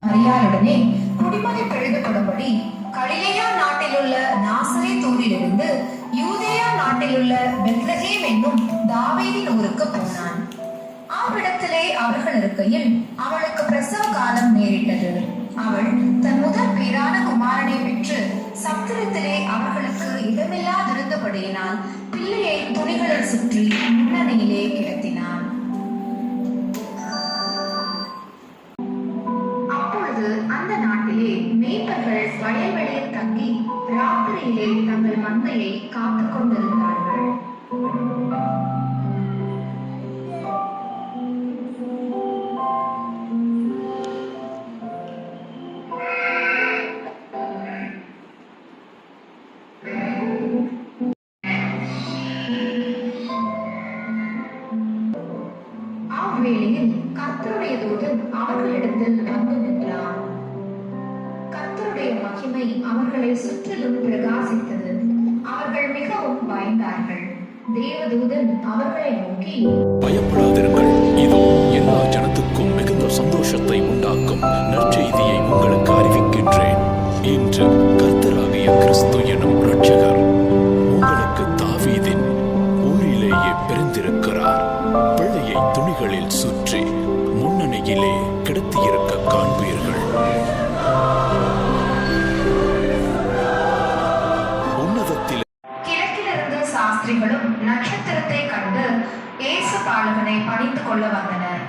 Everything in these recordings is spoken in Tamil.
மரியாளுடனே குடிமனை எழுதப்படும்படி கலிலேயா நாட்டிலுள்ள நாசரேத் ஊரிலிருந்து யூதேயா நாட்டிலுள்ள பெத்லகேம் என்னும் தாவீதின் ஊருக்கு போனான். அவ்விடத்திலே அவர்கள் இருக்கையில் அவளுக்கு பிரசவ காலம் நேரிட்டது. அவள் தன் முதல் பேரான குமாரனை பெற்று சத்திரத்திலே அவர்களுக்கு இடமில்லாதிருந்தபடியினால் பிள்ளையை துணிகளில் சுற்றி முன்னணியிலே கிடத்தினான். அந்த நாட்டிலே மேய்ப்பர்கள் வயல்வெளியில் தங்கி ராத்திரியிலே தங்கள் மந்தையை காத்துக் கொண்டிருந்தார்கள். அவ்வேளையில் கர்த்தருடைய தூதன் அவர்களிடத்தில் வந்து நின்றான். கர்த்தருடைய மகிமை அவர்களை சுற்றிலும் பிரகாசித்தது. அவர்கள் மிகவும் பயந்தார்கள். தேவதூதன் அவர்களை நோக்கி, பயப்படாதிருங்கள், இதோ எல்லா ஜனத்துக்கும் மிகுந்த சந்தோஷத்தை உண்டாக்கும் நற்செய்தியை உங்களுக்கு அறிவிக்கின்றேன். இன்று கர்த்தராகிய கிறிஸ்து எனும் இரட்சகர் உங்களுக்கு தாவீதின் ஊரிலேயே பிறந்திருக்கிறார். பிள்ளையை துணிகளில் சுற்றி முன்னணியிலே கிடத்தியிருக்க காண்பீர்கள். உன்னதத்தில் கிழக்கிலிருந்து சாஸ்திரிகளும் நட்சத்திரத்தை கண்டு இயேசு பாலகனை பணிந்து கொள்ள வந்தனர்.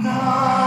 God.